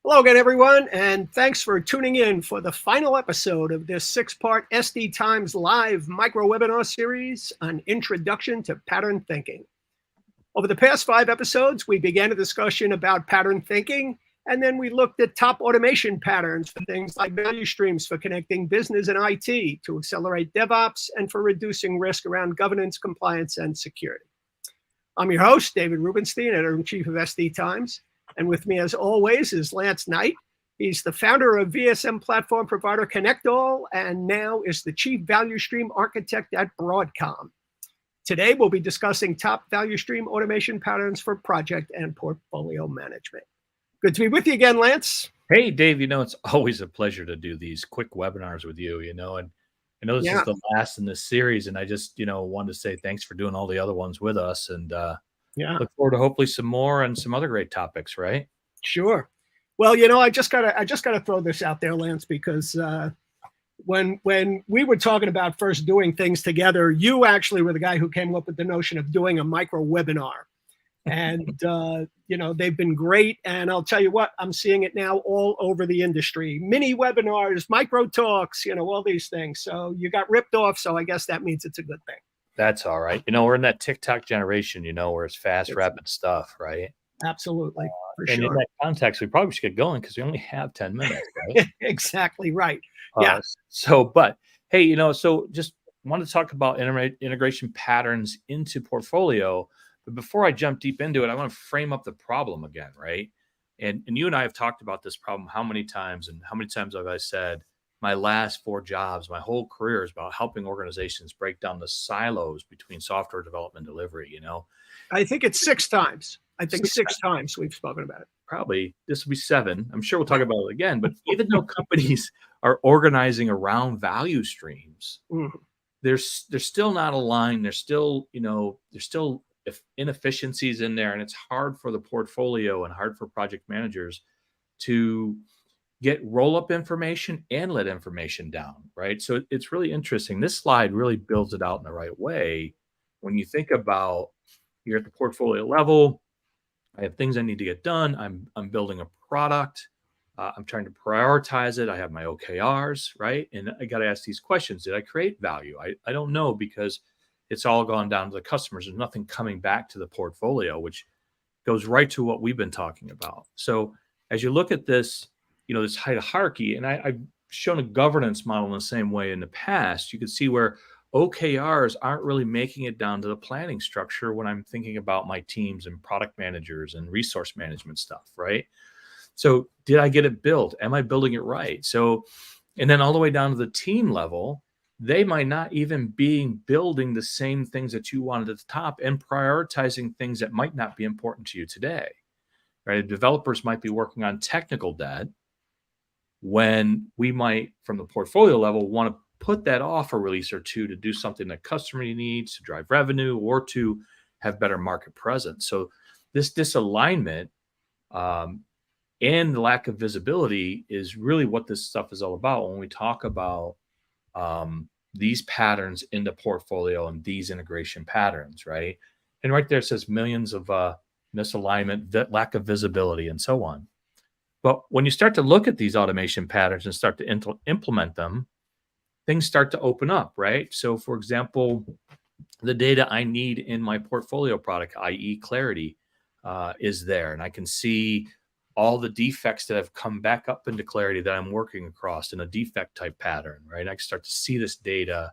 Hello again, everyone, and thanks for tuning in for the final episode of this 6-part SD Times live micro-webinar series on Introduction to Pattern Thinking. Over the past 5 episodes, we began a discussion about pattern thinking, and then we looked at top automation patterns for things like value streams for connecting business and IT to accelerate DevOps and for reducing risk around governance, compliance, and security. I'm your host, David Rubenstein, editor-in-chief of SD Times. And with me, as always, is Lance Knight. He's the founder of VSM platform provider ConnectAll, and now is the chief value stream architect at Broadcom. Today, we'll be discussing top value stream automation patterns for project and portfolio management. Good to be with you again, Lance. Hey, Dave, it's always a pleasure to do these quick webinars with you, and I know this is the last in this series, and I just, wanted to say thanks for doing all the other ones with us, and look forward to hopefully some more and some other great topics, right? Sure. Well, I just gotta throw this out there, Lance, because when we were talking about first doing things together, you actually were the guy who came up with the notion of doing a micro webinar. And, they've been great. And I'll tell you what, I'm seeing it now all over the industry. Mini webinars, micro talks, all these things. So you got ripped off. So I guess that means it's a good thing. That's all right. We're in that TikTok generation, where it's fast, rapid stuff, right? Absolutely. For and sure. In that context, we probably should get going because we only have 10 minutes, right? Exactly right. Yeah. But hey, so just want to talk about integration patterns into portfolio. But before I jump deep into it, I want to frame up the problem again, right? And you and I have talked about this problem how many times have I said, my last 4 jobs, my whole career is about helping organizations break down the silos between software development and delivery, I think it's 6 times. I think 6 times we've spoken about it. Probably this will be 7. I'm sure we'll talk about it again. But even though companies are organizing around value streams, they're still not aligned. There's still inefficiencies in there, and it's hard for the portfolio and hard for project managers to get roll-up information and let information down, right? So it's really interesting. This slide really builds it out in the right way. When you think about you're at the portfolio level, I have things I need to get done. I'm building a product. I'm trying to prioritize it. I have my OKRs, right? And I got to ask these questions. Did I create value? I don't know, because it's all gone down to the customers. There's nothing coming back to the portfolio, which goes right to what we've been talking about. So as you look at this, this hierarchy, and I've shown a governance model in the same way in the past, you can see where OKRs aren't really making it down to the planning structure when I'm thinking about my teams and product managers and resource management stuff, right? So did I get it built? Am I building it right? So, and then all the way down to the team level, they might not even be building the same things that you wanted at the top and prioritizing things that might not be important to you today, right? Developers might be working on technical debt when we might, from the portfolio level, want to put that off a release or two to do something that customer needs to drive revenue or to have better market presence. So this disalignment and the lack of visibility is really what this stuff is all about when we talk about these patterns in the portfolio and these integration patterns, right? And right there it says millions of misalignment, lack of visibility, and so on. But when you start to look at these automation patterns and start to implement them, things start to open up, right? So for example, the data I need in my portfolio product, i.e. Clarity, is there. And I can see all the defects that have come back up into Clarity that I'm working across in a defect type pattern, right? I can start to see this data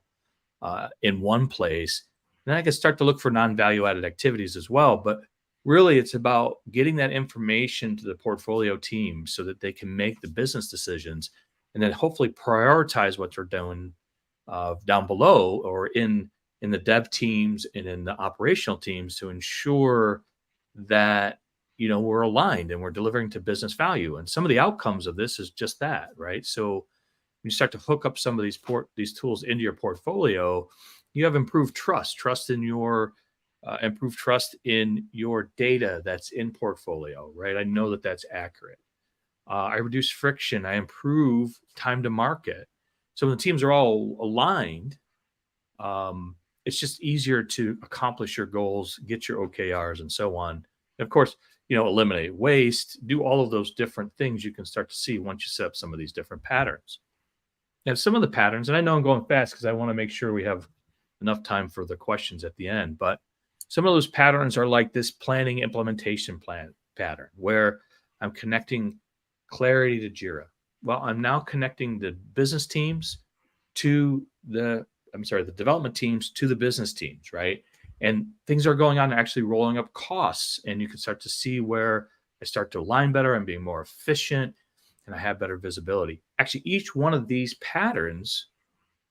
in one place. Then I can start to look for non-value added activities as well. But really, it's about getting that information to the portfolio team so that they can make the business decisions and then hopefully prioritize what they're doing down below or in the dev teams and in the operational teams to ensure that we're aligned and we're delivering to business value. And some of the outcomes of this is just that, right? So when you start to hook up some of these tools into your portfolio, you have improved trust in your data that's in portfolio, right? I know that that's accurate. I reduce friction. I improve time to market. So when the teams are all aligned, it's just easier to accomplish your goals, get your OKRs, and so on. And of course, eliminate waste, do all of those different things you can start to see once you set up some of these different patterns. Now, some of the patterns, and I know I'm going fast because I want to make sure we have enough time for the questions at the end, but some of those patterns are like this planning implementation plan pattern where I'm connecting clarity to Jira. Well, I'm now connecting the business teams to the development teams to the business teams, right? And things are going on, actually rolling up costs. And you can start to see where I start to align better and being more efficient, and I have better visibility. Actually, each one of these patterns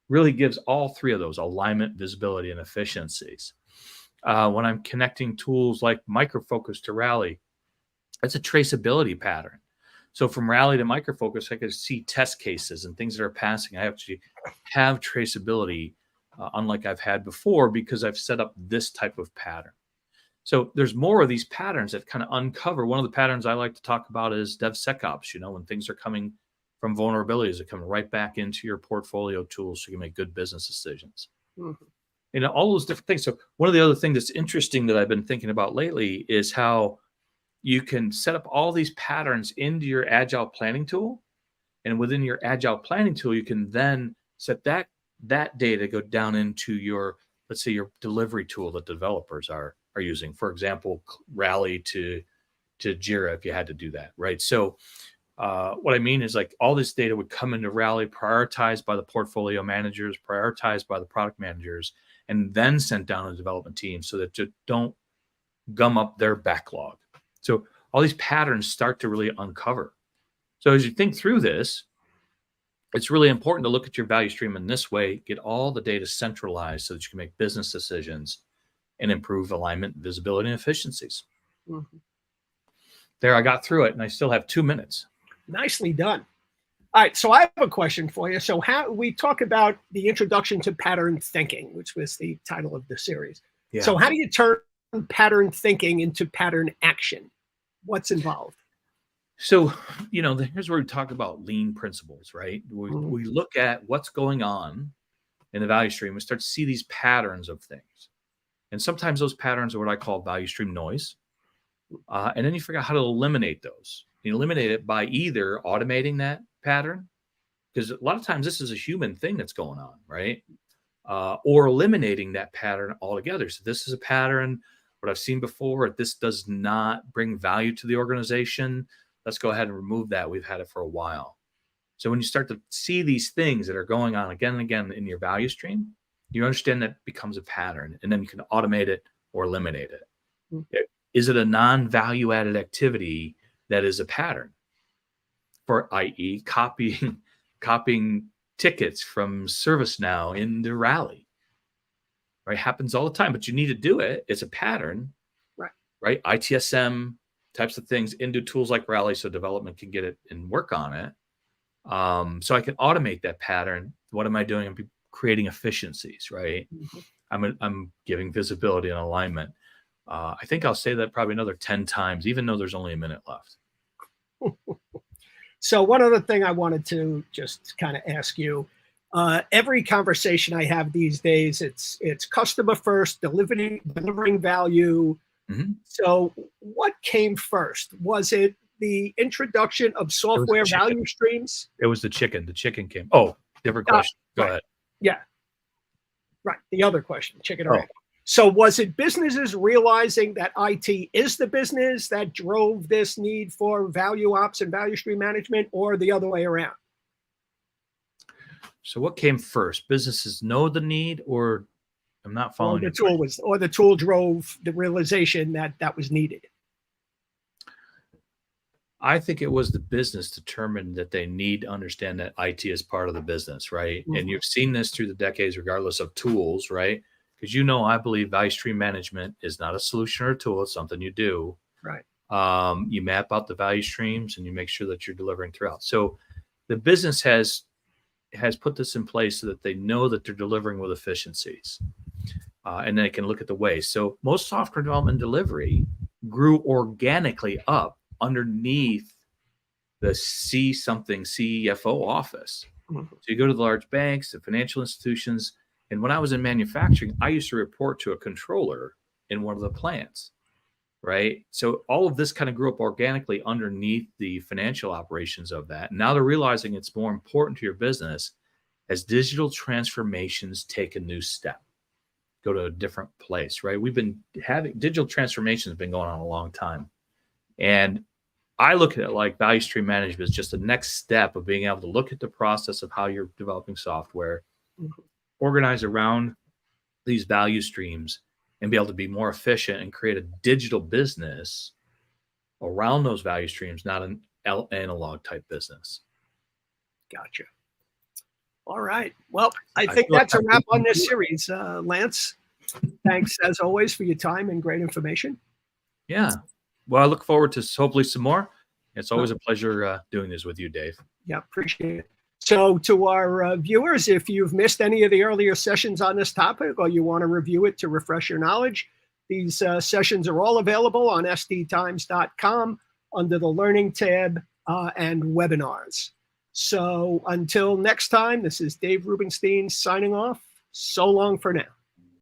really gives all three of those: alignment, visibility, and efficiencies. When I'm connecting tools like Microfocus to Rally, it's a traceability pattern. So from Rally to Microfocus, I can see test cases and things that are passing. I actually have traceability, unlike I've had before, because I've set up this type of pattern. So there's more of these patterns that kind of uncover. One of the patterns I like to talk about is DevSecOps. When things are coming from vulnerabilities, they're coming right back into your portfolio tools so you can make good business decisions. Mm-hmm. All those different things. So one of the other things that's interesting that I've been thinking about lately is how you can set up all these patterns into your Agile planning tool. And within your Agile planning tool, you can then set that data go down into your, let's say, your delivery tool that developers are using. For example, Rally to Jira, if you had to do that, right? So what I mean is, like, all this data would come into Rally, prioritized by the portfolio managers, prioritized by the product managers, and then sent down to the development team so that you don't gum up their backlog. So all these patterns start to really uncover. So as you think through this, it's really important to look at your value stream in this way, get all the data centralized so that you can make business decisions and improve alignment, visibility, and efficiencies. Mm-hmm. There, I got through it, and I still have 2 minutes. Nicely done. All right, so I have a question for you. So how we talk about the introduction to pattern thinking, which was the title of the series. Yeah. So how do you turn pattern thinking into pattern action? What's involved? So, here's where we talk about lean principles, right? We look at what's going on in the value stream. We start to see these patterns of things. And sometimes those patterns are what I call value stream noise. And then you figure out how to eliminate those. You eliminate it by either automating that pattern, because a lot of times this is a human thing that's going on, right? Or eliminating that pattern altogether. So this is a pattern, what I've seen before, this does not bring value to the organization. Let's go ahead and remove that. We've had it for a while. So when you start to see these things that are going on again and again in your value stream, you understand that becomes a pattern, and then you can automate it or eliminate it. Mm-hmm. Is it a non-value added activity that is a pattern? For i.e. copying tickets from ServiceNow into Rally. Right? Happens all the time, but you need to do it. It's a pattern. Right? ITSM types of things into tools like Rally so development can get it and work on it. So I can automate that pattern. What am I doing? I'm creating efficiencies, right? Mm-hmm. I'm giving visibility and alignment. I think I'll say that probably another 10 times, even though there's only a minute left. So one other thing I wanted to just kind of ask you, every conversation I have these days, it's customer first, delivering value. Mm-hmm. So what came first? Was it the introduction of software value streams? It was the chicken. The chicken came. Oh, different question. Go ahead. Yeah. Right. The other question, chicken or egg. So was it businesses realizing that IT is the business that drove this need for value ops and value stream management, or the other way around? So what came first? Businesses know the need, or I'm not following. Or the tool drove the realization that was needed. I think it was the business determined that they need to understand that IT is part of the business, right? Mm-hmm. And you've seen this through the decades, regardless of tools, right? Because I believe value stream management is not a solution or a tool. It's something you do. Right. You map out the value streams and you make sure that you're delivering throughout. So the business has put this in place so that they know that they're delivering with efficiencies. And then they can look at the waste. So most software development delivery grew organically up underneath the CFO office. Mm-hmm. So you go to the large banks, the financial institutions. And when I was in manufacturing, I used to report to a controller in one of the plants. right? So all of this kind of grew up organically underneath the financial operations of that. Now they're realizing it's more important to your business as digital transformations take a new step, go to a different place, right? We've been having digital transformations been going on a long time. And I look at it like value stream management is just the next step of being able to look at the process of how you're developing software, organize around these value streams, and be able to be more efficient and create a digital business around those value streams, not an analog type business. Gotcha. All right. Well, I think that's a wrap on this series. Lance, thanks as always for your time and great information. Yeah. Well, I look forward to hopefully some more. It's always a pleasure doing this with you, Dave. Yeah, appreciate it. So to our viewers, if you've missed any of the earlier sessions on this topic or you want to review it to refresh your knowledge, these sessions are all available on sdtimes.com under the Learning tab and Webinars. So until next time, this is Dave Rubenstein signing off. So long for now.